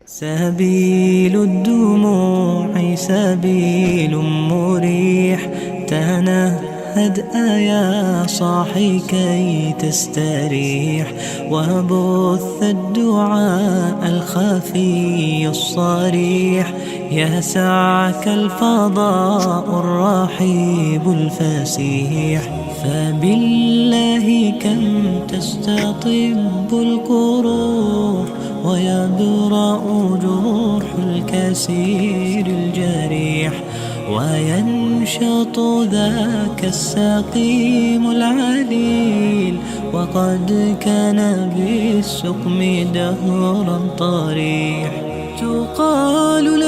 سبيل الدموع سبيل مريح، تنهد يا صاحي كي تستريح، وبث الدعاء الخفي الصريح، يسعك الفضاء الرحيب الفسيح. فبالله كم تستطب القروح، ويبرأ جروح الكسير الجريح، وينشط ذاك السقيم العليل، وقد كان بالسقم دهرا طريح. تقال